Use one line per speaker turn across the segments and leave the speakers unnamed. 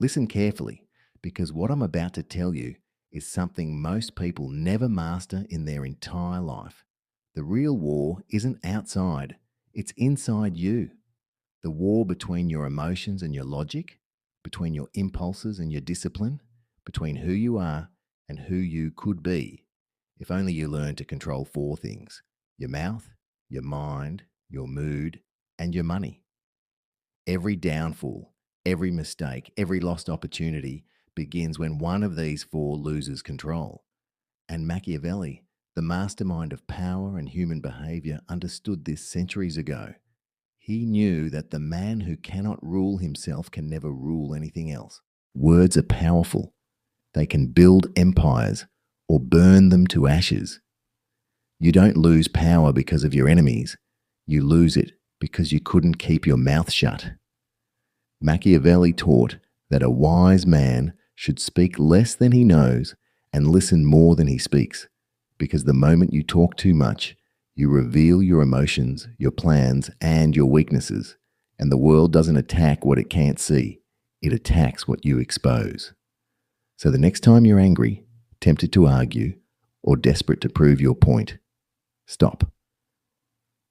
Listen carefully, because what I'm about to tell you is something most people never master in their entire life. The real war isn't outside, it's inside you. The war between your emotions and your logic, between your impulses and your discipline, between who you are and who you could be. If only you learn to control four things: your mouth, your mind, your mood, and your money. Every downfall, every mistake, every lost opportunity begins when one of these four loses control. And Machiavelli, the mastermind of power and human behavior, understood this centuries ago. He knew that the man who cannot rule himself can never rule anything else. Words are powerful. They can build empires or burn them to ashes. You don't lose power because of your enemies. You lose it because you couldn't keep your mouth shut. Machiavelli taught that a wise man should speak less than he knows and listen more than he speaks, because the moment you talk too much, you reveal your emotions, your plans, and your weaknesses, and the world doesn't attack what it can't see. It attacks what you expose. So the next time you're angry, tempted to argue, or desperate to prove your point, stop.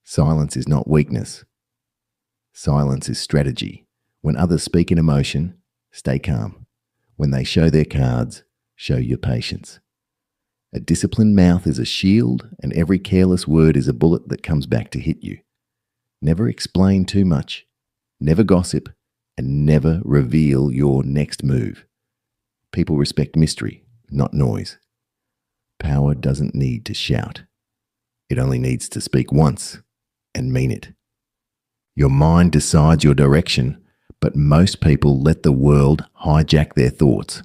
Silence is not weakness. Silence is strategy. When others speak in emotion, stay calm. When they show their cards, show your patience. A disciplined mouth is a shield, and every careless word is a bullet that comes back to hit you. Never explain too much. Never gossip, and never reveal your next move. People respect mystery, not noise. Power doesn't need to shout. It only needs to speak once and mean it. Your mind decides your direction, but most people let the world hijack their thoughts.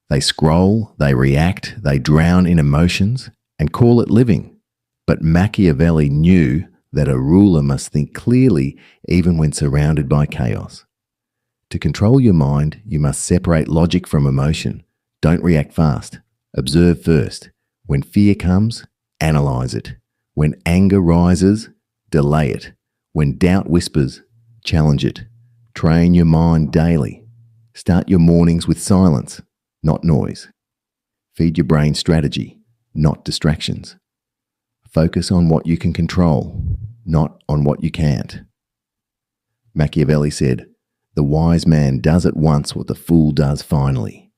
They scroll, they react, they drown in emotions and call it living. But Machiavelli knew that a ruler must think clearly even when surrounded by chaos. To control your mind, you must separate logic from emotion. Don't react fast. Observe first. When fear comes, analyze it. When anger rises, delay it. When doubt whispers, challenge it. Train your mind daily. Start your mornings with silence, not noise. Feed your brain strategy, not distractions. Focus on what you can control, not on what you can't. Machiavelli said, "The wise man does at once what the fool does finally."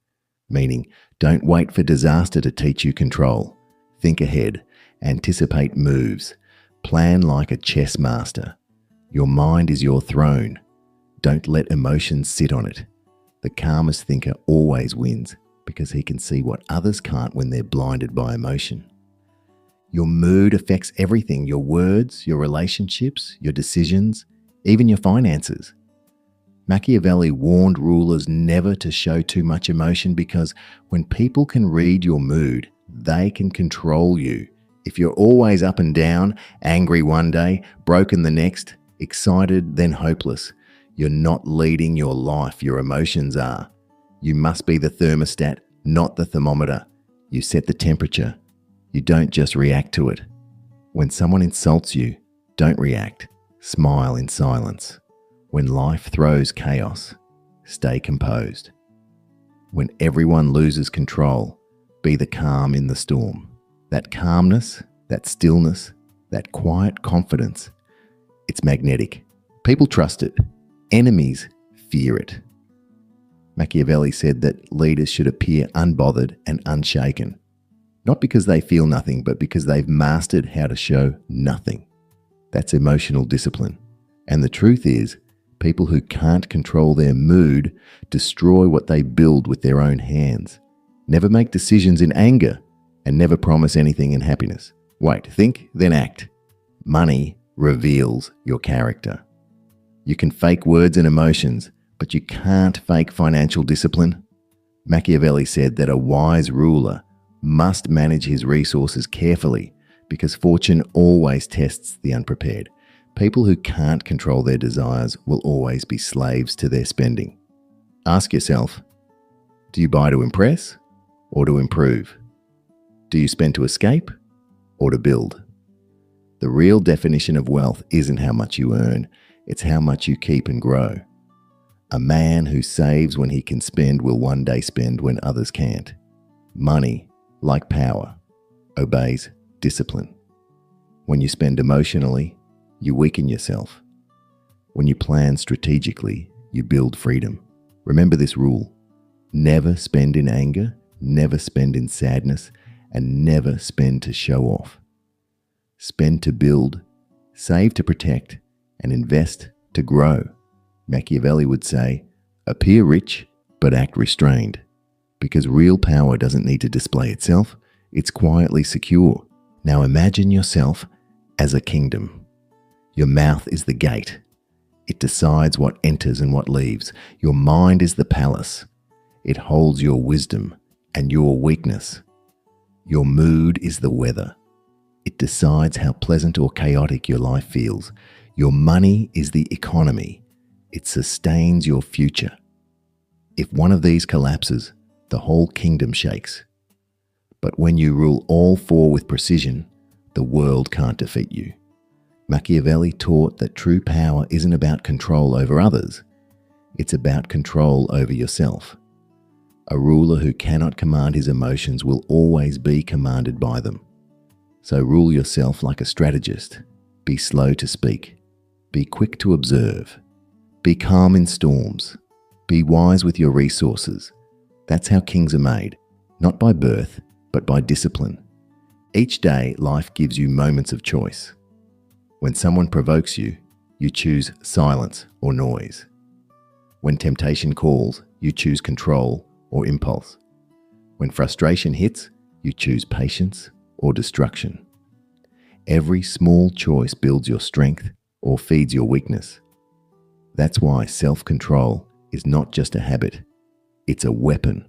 Meaning, don't wait for disaster to teach you control. Think ahead, anticipate moves, plan like a chess master. Your mind is your throne. Don't let emotions sit on it. The calmest thinker always wins because he can see what others can't when they're blinded by emotion. Your mood affects everything: your words, your relationships, your decisions, even your finances. Machiavelli warned rulers never to show too much emotion because when people can read your mood, they can control you. If you're always up and down, angry one day, broken the next, excited then hopeless, you're not leading your life, your emotions are. You must be the thermostat, not the thermometer. You set the temperature. You don't just react to it. When someone insults you, don't react. Smile in silence. When life throws chaos, stay composed. When everyone loses control, be the calm in the storm. That calmness, that stillness, that quiet confidence, it's magnetic. People trust it. Enemies fear it. Machiavelli said that leaders should appear unbothered and unshaken, not because they feel nothing, but because they've mastered how to show nothing. That's emotional discipline. And the truth is, people who can't control their mood destroy what they build with their own hands. Never make decisions in anger and never promise anything in happiness. Wait, think, then act. Money reveals your character. You can fake words and emotions, but you can't fake financial discipline. Machiavelli said that a wise ruler must manage his resources carefully because fortune always tests the unprepared. People who can't control their desires will always be slaves to their spending. Ask yourself, do you buy to impress or to improve? Do you spend to escape or to build? The real definition of wealth isn't how much you earn, it's how much you keep and grow. A man who saves when he can spend will one day spend when others can't. Money, like power, obeys discipline. When you spend emotionally, you weaken yourself. When you plan strategically, you build freedom. Remember this rule: never spend in anger, never spend in sadness, and never spend to show off. Spend to build, save to protect, and invest to grow. Machiavelli would say, appear rich, but act restrained. Because real power doesn't need to display itself, it's quietly secure. Now imagine yourself as a kingdom. Your mouth is the gate. It decides what enters and what leaves. Your mind is the palace. It holds your wisdom and your weakness. Your mood is the weather. It decides how pleasant or chaotic your life feels. Your money is the economy. It sustains your future. If one of these collapses, the whole kingdom shakes. But when you rule all four with precision, the world can't defeat you. Machiavelli taught that true power isn't about control over others. It's about control over yourself. A ruler who cannot command his emotions will always be commanded by them. So rule yourself like a strategist. Be slow to speak. Be quick to observe. Be calm in storms. Be wise with your resources. That's how kings are made, not by birth, but by discipline. Each day, life gives you moments of choice. When someone provokes you, you choose silence or noise. When temptation calls, you choose control or impulse. When frustration hits, you choose patience or destruction. Every small choice builds your strength or feeds your weakness. That's why self-control is not just a habit, it's a weapon.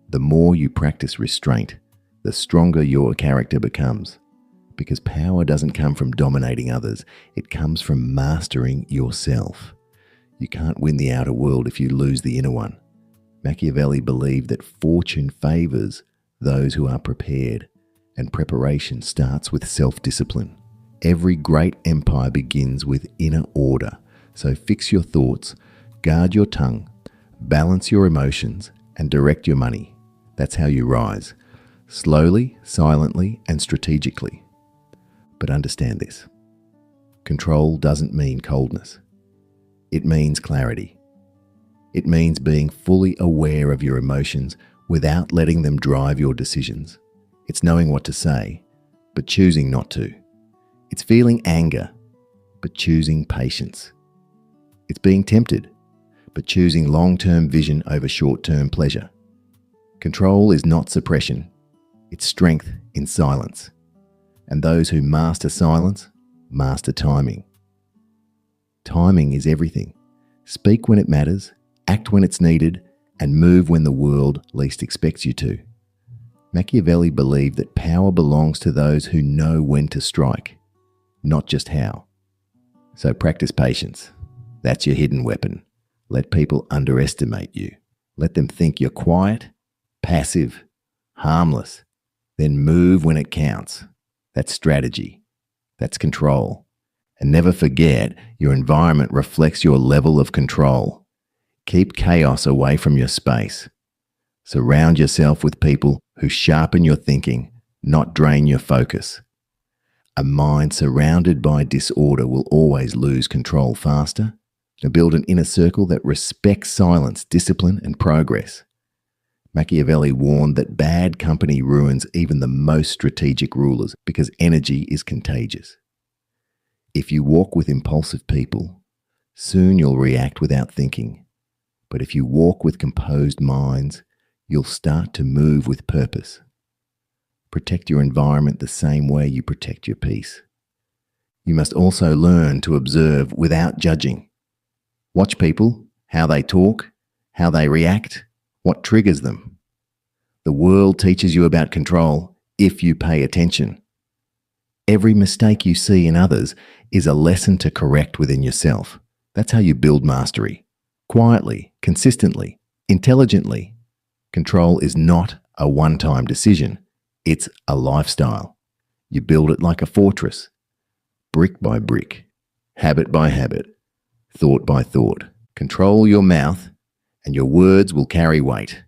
The more you practice restraint, the stronger your character becomes. Because power doesn't come from dominating others, it comes from mastering yourself. You can't win the outer world if you lose the inner one. Machiavelli believed that fortune favors those who are prepared, and preparation starts with self-discipline. Every great empire begins with inner order. So fix your thoughts, guard your tongue, balance your emotions, and direct your money. That's how you rise. Slowly, silently, and strategically. But understand this. Control doesn't mean coldness. It means clarity. It means being fully aware of your emotions without letting them drive your decisions. It's knowing what to say, but choosing not to. It's feeling anger, but choosing patience. It's being tempted, but choosing long-term vision over short-term pleasure. Control is not suppression. It's strength in silence. And those who master silence, master timing. Timing is everything. Speak when it matters, act when it's needed, and move when the world least expects you to. Machiavelli believed that power belongs to those who know when to strike, not just how. So practice patience. That's your hidden weapon. Let people underestimate you. Let them think you're quiet, passive, harmless. Then move when it counts. That's strategy. That's control. And never forget, your environment reflects your level of control. Keep chaos away from your space. Surround yourself with people who sharpen your thinking, not drain your focus. A mind surrounded by disorder will always lose control faster. Now build an inner circle that respects silence, discipline, and progress. Machiavelli warned that bad company ruins even the most strategic rulers because energy is contagious. If you walk with impulsive people, soon you'll react without thinking. But if you walk with composed minds, you'll start to move with purpose. Protect your environment the same way you protect your peace. You must also learn to observe without judging. Watch people, how they talk, how they react, what triggers them. The world teaches you about control if you pay attention. Every mistake you see in others is a lesson to correct within yourself. That's how you build mastery. Quietly, consistently, intelligently. Control is not a one-time decision. It's a lifestyle. You build it like a fortress, brick by brick, habit by habit, thought by thought, Control your mouth, and your words will carry weight.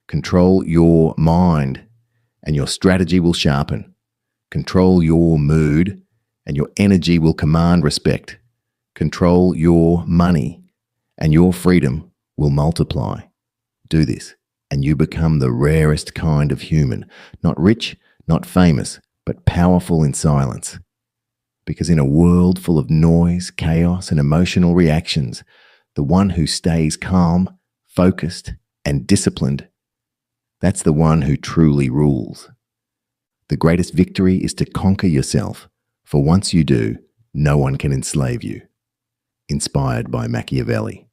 Control your mind, and your strategy will sharpen. Control your mood, and your energy will command respect. Control your money, and your freedom will multiply. Do this, and you become the rarest kind of human, not rich, not famous, but powerful in silence. Because in a world full of noise, chaos, and emotional reactions, the one who stays calm, focused, and disciplined, that's the one who truly rules. The greatest victory is to conquer yourself, for once you do, no one can enslave you. Inspired by Machiavelli.